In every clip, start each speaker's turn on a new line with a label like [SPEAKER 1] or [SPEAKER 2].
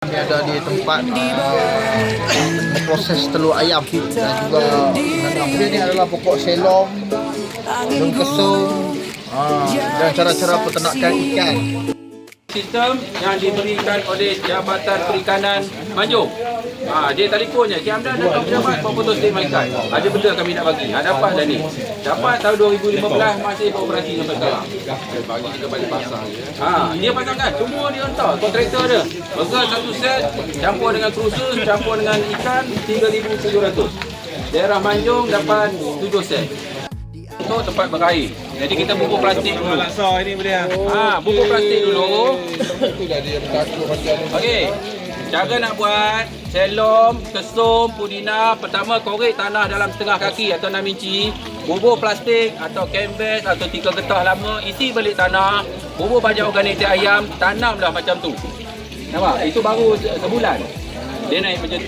[SPEAKER 1] Kami ada di tempat proses telur ayam dan juga menanam. Ini adalah pokok selom, daun kesum dan cara-cara peternakan ikan.
[SPEAKER 2] Sistem yang diberikan oleh Jabatan Perikanan Manjung. Dia telefonnya, Cik Hamdan datang pejabat memputus terima ikan. Ada benda kami nak bagi. Dapat dah ni. Dapat tahun 2015 masih beroperasi sampai sekarang. Bagi kita balik pasang. Dia pasangkan. Semua dia hantar. Kontraktor dia. Burger satu set, campur dengan cruiser, campur dengan ikan, 3,700. Daerah Manjung dapat 7 set. Untuk tempat berair. Jadi kita bubur plastik dulu. Bubur plastik dulu. Okey. Cara nak buat selom, kesum, pudina. Pertama korek tanah dalam setengah kaki atau 6 inci. Bubur plastik atau canvas atau 3 getah lama. Isi balik tanah. Bubur bajak organik teh ayam. Tanamlah macam tu. Nampak? Itu baru sebulan. Dia naik macam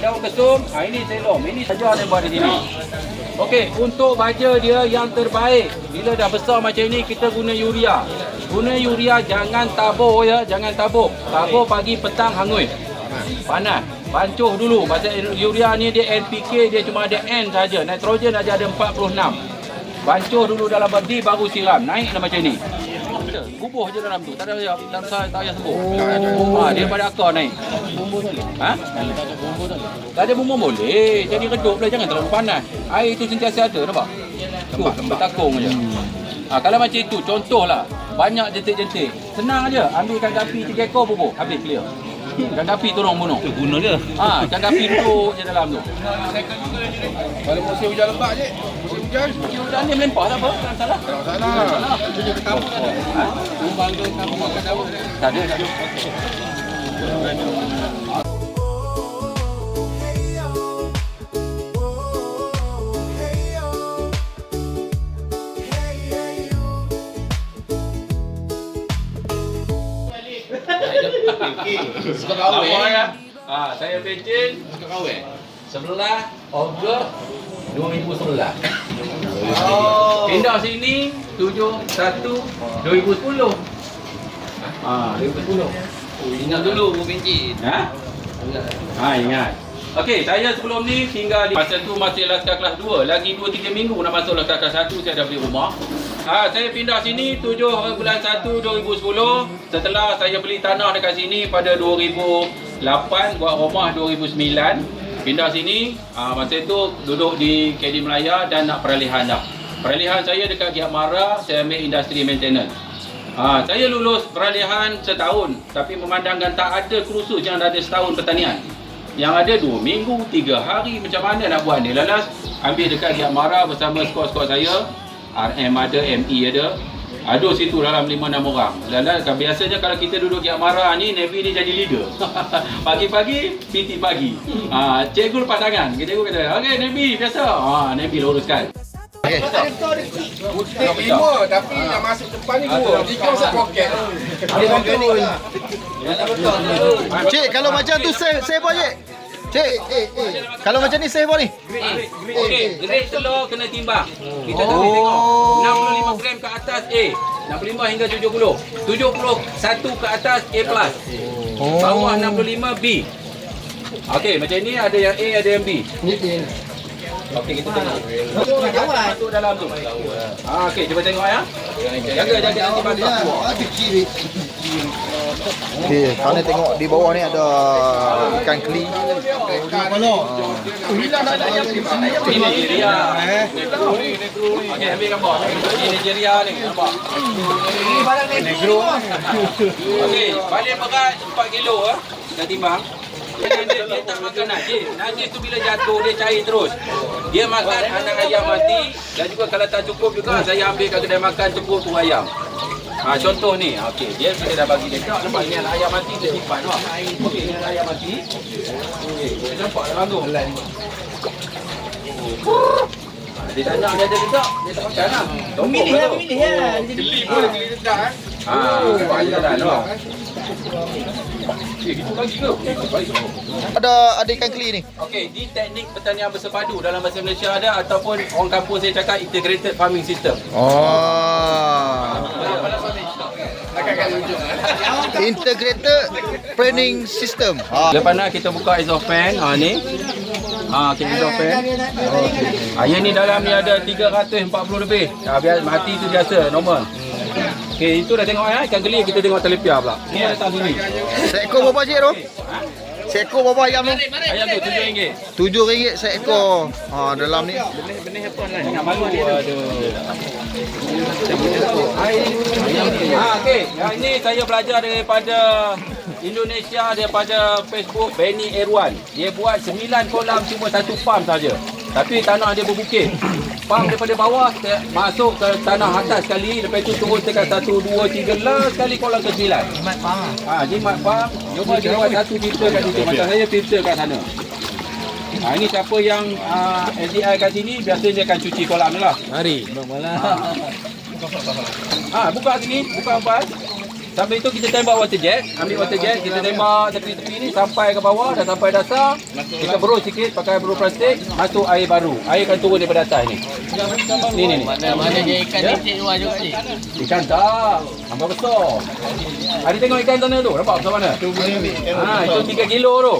[SPEAKER 2] daun kesum. Ini selom. Ini saja yang buat di sini. Okey, untuk baja dia yang terbaik. Bila dah besar macam ni, kita guna urea. Guna urea jangan tabur ya, jangan tabur. Tabur pagi petang hangus. Panas. Bancuh dulu. Pasal urea ni dia NPK, dia cuma ada N saja. Nitrogen aja ada 46. Bancuh dulu dalam badi baru siram. Naiklah macam ni. Kubuh je dalam tu. Tak ada tak payah sembuh. Dia pada akar naik. Bumbu boleh. Tak ada bumbu boleh. Jadi redup lah, jangan terlalu panas. Air tu sentiasa ada, nampak? Tu, bertakung je. Kalau macam itu, contohlah. Banyak jentik-jentik. Senang aja. Ambil ikan gapi 3 ekor bubur. Habis clear. Ikan gapi tolong bunuh.
[SPEAKER 3] Guna dia.
[SPEAKER 2] Ikan gapi duduk je dalam tu.
[SPEAKER 3] Kalau musim hujan lebat je. Musim hujan.
[SPEAKER 2] Musim hujan ni melempar tak apa. Tak salah.
[SPEAKER 3] Salah. Cuci ketamu.
[SPEAKER 2] Tumbang ke kamu makan apa? Tak ada.
[SPEAKER 3] Suka kawin.
[SPEAKER 2] Saya pencen
[SPEAKER 3] Suka kawin.
[SPEAKER 2] 11 Ogos 2011. Pindah sini 7/1/2010. 2010.
[SPEAKER 3] Ingat dulu Bu Pencin.
[SPEAKER 2] Ingat. Okey, saya sebelum ni tinggal di masa tu masih laskar kelas 2. Lagi 2-3 minggu nak masuk laskar kelas 1 saya dah beli rumah. Saya pindah sini 7 bulan 1 2010. Setelah saya beli tanah dekat sini pada 2008, buat rumah 2009. Pindah sini, masa itu duduk di KD Melaya dan nak peralihan dah. Peralihan saya dekat Giat Mara, saya ambil industri maintenance. Saya lulus peralihan setahun, tapi memandangkan tak ada kursus yang ada setahun pertanian. Yang ada 2 minggu, 3 hari, macam mana nak buat ni? Lalas ambil dekat Giat Mara bersama skor-skor saya. RM ada, ME ada. Aduh situ dalam 5-6 orang. Lalas biasanya kalau kita duduk Giat Mara ni, Nabi ni jadi leader. Pagi-pagi, PT pagi. Cikgu lepas tangan. Cikgu kata, okey Nabi, biasa. Nabi luruskan.
[SPEAKER 1] Okey.
[SPEAKER 3] Kutip 5 tapi nak masuk depan ni 2. 3 masuk poket.
[SPEAKER 1] Cik, kalau macam tu save apa cik? Cik, kalau macam ni save apa ni?
[SPEAKER 2] Okey, grade telur kena timbang. Kita tengok 65 gram ke atas A, 65 hingga 70. 71 ke atas A+. Bawah 65 B. Okey, macam ni ada yang A, ada yang B. Okey, kita tengok. Masuk dalam tu. Okey, cuba tengok ya. Jaga nanti basah.
[SPEAKER 1] Okey, kalau tengok di bawah ni ada ikan keli.
[SPEAKER 2] Ini Nigeria. Okey, ambil gambar. Ini Nigeria ni, nampak? Ini barang negro. Okey, balik berat 4 kilo dah timbang. Dia tak makan najis. Najis tu bila jatuh dia cair terus. Dia makan anak ayam mati dan juga kalau tak cukup juga saya ambil kat kedai makan cukup tu ayam. Contoh ni, okey, dia sudah dah bagi dekat. Nampak ni anak ayam mati dia simpan tau. Okey, ni anak ayam mati. Okey, dia nampak dalam tu. Dia tak nak dia ada dedak, dia tak makan lah. Memilih lah.
[SPEAKER 3] Geli pun geli dedak
[SPEAKER 2] Banyak dah tau.
[SPEAKER 3] Gitu lagi ke?
[SPEAKER 1] Ada ikan keli ni.
[SPEAKER 2] Okey, di teknik pertanian bersepadu dalam bahasa Malaysia ada ataupun orang kampung saya cakap integrated farming system.
[SPEAKER 1] Oh.
[SPEAKER 3] Agak-agak lucu.
[SPEAKER 1] Integrated Planning System.
[SPEAKER 2] Lepas nak kita buka exhaust fan. Ni. Kita exhaust fan. Yang ni dalam ni ada 340 lebih. Biar mati tu biasa, normal. Okey, itu dah tengok ikan geli, kita tengok telepia pula. Semua datang sini.
[SPEAKER 1] Seekor berapa cik tu? Seekor berapa ayam tu?
[SPEAKER 2] Ayam tu RM7.
[SPEAKER 1] RM7 seekor. Dalam ni.
[SPEAKER 2] Benih apa lah? Nak malu dia tu. Okey, yang ini saya belajar daripada Indonesia, daripada Facebook Benny Erwan. Dia buat 9 kolam cuma satu pump saja. Tapi tanah dia berbukit. Pump daripada bawah masuk ke tanah atas sekali, lepas tu turun tekan 1, 2, 3 last sekali kolam ke-9. Jimat pump. Jimat pump. Cuma dia buat satu filter kat situ. Macam saya filter kat sana. Ini siapa yang SDI kat sini, biasa dia akan cuci kolam ni lah.
[SPEAKER 4] Mari,
[SPEAKER 2] Buka sini, buka empat. Sampai itu kita tembak water jet, ambil water jet, kita tembak tepi-tepi ni sampai ke bawah, dah sampai dasar. Kita berus sikit pakai berus plastik, masuk air baru. Air akan turun daripada atas ni. Ni.
[SPEAKER 4] mana dia ikan
[SPEAKER 2] Ya?
[SPEAKER 4] ni luar juga ni.
[SPEAKER 2] Ikan tak, tambah besar. Ada tengok ikan sana tu, nampak besar mana? Itu 3 kilo tu.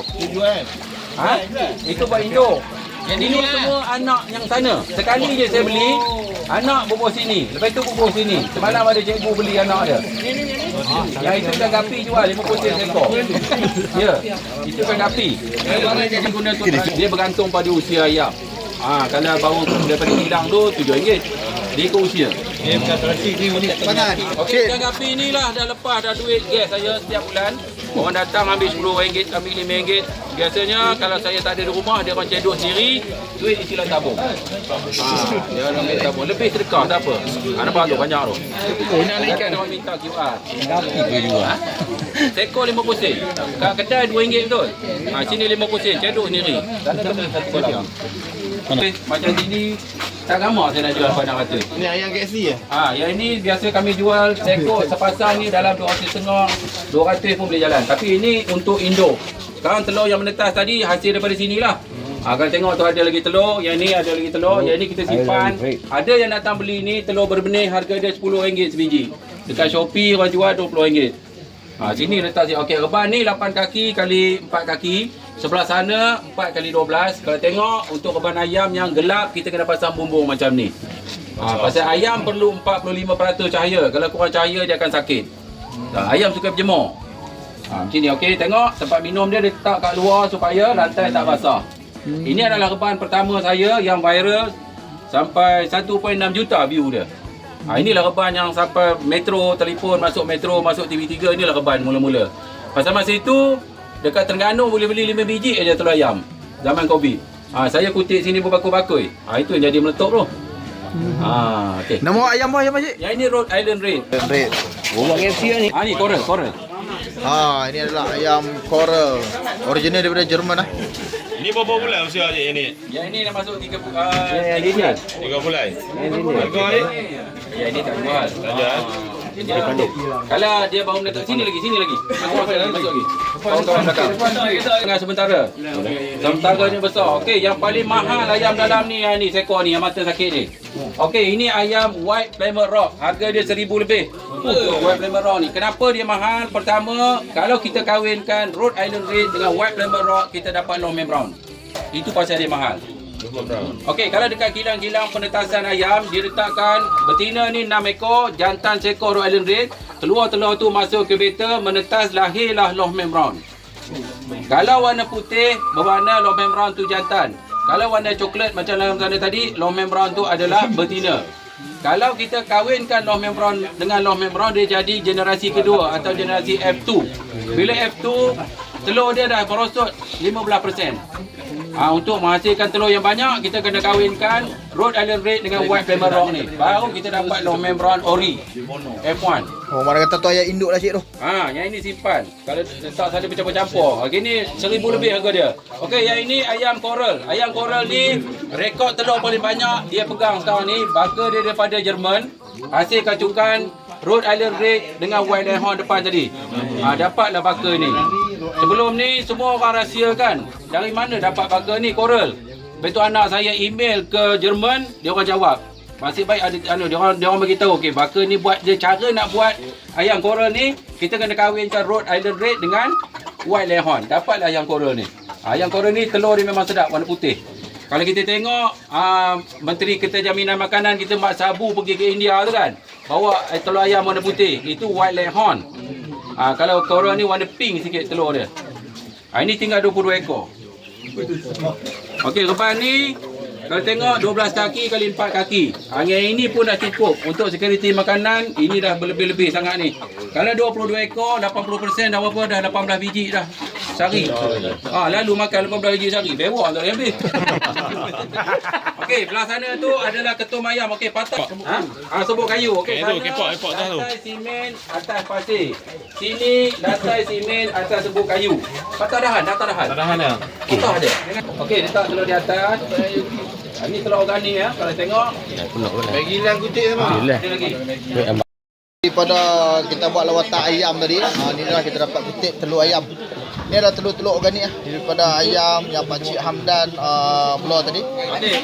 [SPEAKER 2] Itu buat induk. Ini semua anak yang sana. Sekali je saya beli, anak bubuh sini. Lepas tu bubuh sini. Semalam ada cikgu beli anak dia. Yang itu kan gapi jual 50 sen ekor. Ya, itu kan gapi. Jadi guna tu dia bergantung pada usia ayam. Kalau baru daripada hilang tu RM7. Dia ikut usia. Okey, ikan gapi ni lah dah lepas dah duit gas saya setiap bulan. Orang datang ambil RM10, ambil RM5. Biasanya kalau saya tak ada di rumah, dia orang cedok sendiri, duit isilah tabung. Dia orang ambil tabung. Lebih sedekah, tak apa. Nampak tu banyak tu. Nak ikan dia orang minta QR.
[SPEAKER 4] Gapi tu juga.
[SPEAKER 2] Sekor RM50 sen. Kat kedai RM2 betul. Sini RM50 sen, cedok sendiri. Sana tu satu kolam. Macam sini tak ramah saya nak jual RM400.
[SPEAKER 3] Ni ayam KFC ya?
[SPEAKER 2] Yang ini biasa kami jual sekor sepasang ni dalam RM250, RM200 pun boleh jalan. Tapi ini untuk induk. Sekarang telur yang menetas tadi hasil daripada sinilah. Kalau tengok tu ada lagi telur, yang ni ada lagi telur, yang ni kita simpan. Ada yang datang beli ni telur berbenih, harga dia RM10 sebiji. Dekat Shopee orang jual RM20. Sini letak sini. Okey, reban ni 8 kaki kali 4 kaki. Sebelah sana 4 kali 12. Kalau tengok untuk reban ayam yang gelap, kita kena pasang bumbung macam ni. Pasal ayam perlu 45% cahaya. Kalau kurang cahaya dia akan sakit. Ayam suka berjemur. Macam ni. Okey, tengok tempat minum dia letak kat luar supaya lantai tak basah. Ini adalah reban pertama saya yang viral sampai 1.6 juta view dia. Inilah reban yang sampai Metro, telefon masuk Metro, masuk TV3. Inilah reban mula-mula. Pasal masa itu dekat Terengganu boleh beli 5 biji aja telur ayam. Zaman Covid. Saya kutip sini berbakul-bakul. Itu yang jadi meletup tu. Okey.
[SPEAKER 1] Nama ayam apa ayam cik?
[SPEAKER 2] Yang ini Rhode Island Red.
[SPEAKER 1] Red.
[SPEAKER 4] Buat KFC ni.
[SPEAKER 2] Ni coral.
[SPEAKER 1] Ini adalah ayam coral. Original daripada Jerman lah.
[SPEAKER 5] Ini berapa bulan usia je ini?
[SPEAKER 2] Yang ini dah masuk 3 bulan.
[SPEAKER 5] 3 bulan. Harga ni?
[SPEAKER 2] Ya, ini tak jual.
[SPEAKER 5] Tak jual.
[SPEAKER 2] Kalau dia baru letak sini lagi. Masuk lagi. Kawan-kawan belakang. Tengah sementara. Sementara ni besar. Okey, yang paling mahal ayam dalam ni yang ni sekor ni yang mata sakit ni. Okey, ini ayam White Plymouth Rock. Harga dia RM1,000 lebih. White Plymouth Rock ni. Kenapa dia mahal? Pertama, kalau kita kahwinkan Rhode Island Red dengan White Plymouth Rock, kita dapat long mane brown. Itu pasal dia mahal. Okey, kalau dekat kilang-kilang penetasan ayam, dia letakkan betina ni 6 ekor, jantan seekor Rhode Island Red. Telur-telur tu masuk ke incubator, menetas, lahirlah long mane brown. Kalau warna putih, berwarna long mane brown tu jantan. Kalau warna coklat macam dalam sana tadi, long mane brown tu adalah betina. Kalau kita kahwinkan long mane brown dengan long mane brown, dia jadi generasi kedua atau generasi F2. Bila F2, telur dia dah merosot 15%. Untuk menghasilkan telur yang banyak, kita kena kahwinkan Rhode Island Red dengan White Plymouth Rock ni. Baru kita dapat long mane brown ori F1.
[SPEAKER 1] Mana kata tu ayam induk lah cik tu.
[SPEAKER 2] Yang ini simpan. Kalau letak sana bercampur-campur. Ni RM1,000 lebih harga dia. Okey, yang ini ayam coral. Ayam coral ni rekod telur paling banyak dia pegang sekarang ni. Baka dia daripada Jerman. Hasil kacukan Rhode Island Red dengan White Leghorn depan tadi. Dapatlah baka ni. Sebelum ni semua orang rahsiakan. Dari mana dapat baka ni coral? Lepas tu anak saya email ke Jerman, dia orang jawab. Masih baik ada dia orang bagi tahu okey, baka ni buat dia cara nak buat ayam coral ni, kita kena kahwinkan Rhode Island Red dengan White Leghorn. Dapatlah ayam coral ni. Ayam coral ni telur dia memang sedap, warna putih. Kalau kita tengok Menteri kita Jaminan Makanan kita Mak Sabu pergi ke India tu kan, bawa telur ayam warna putih, itu White Leghorn. Kalau coral ni warna pink sikit telur dia. Ini tinggal 22 ekor. Okey, lepas ni kalau tengok 12 kaki kali 4 kaki. Yang ini pun dah cukup untuk security makanan. Ini dah berlebih-lebih sangat ni. Kalau 22 ekor, 80% dah berapa? Dah 18 biji dah sehari. Lalu makan 18 biji sehari. Bewak tak habis. Okey, belah sana tu adalah ketum ayam. Okey, patah. Sebut kayu. Okey,
[SPEAKER 5] Itu kepok dah tu.
[SPEAKER 2] Lantai simen, atas pasir. Sini lantai simen, atas sebut kayu. Patah dahan.
[SPEAKER 5] Tahan dah.
[SPEAKER 2] Patah dia. Okey, letak telur di atas. Ini telur organik ya, kalau tengok.
[SPEAKER 1] Bagi hilang kutik sama.
[SPEAKER 2] Ada lagi.
[SPEAKER 1] Daripada kita buat lawatan ayam tadi, ni lah kita dapat kutip telur ayam. Ni adalah telur-telur organik lah. Daripada ayam yang Pakcik Hamdan belah tadi.
[SPEAKER 2] Okey.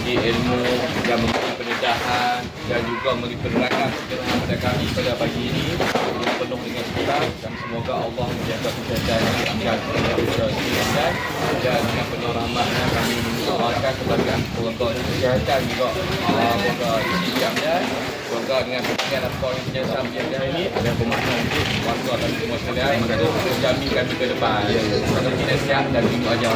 [SPEAKER 2] Ilmu yang memberi pendedahan dan juga memberi penerangan kepada kami pada pagi ini yang penuh dengan syukur dan semoga Allah menjaga kesihatan dan dengan penuh rahmatnya kami mendoakan kepada keluarga dan kesihatan juga keluarga isiamnya, semoga dengan kepentingan dan poin penjelasan biasa ini ada bermakna untuk keluarga dan semua sekalian untuk menjamin kami ke depan. Semoga kita sihat dan tunggu ajar.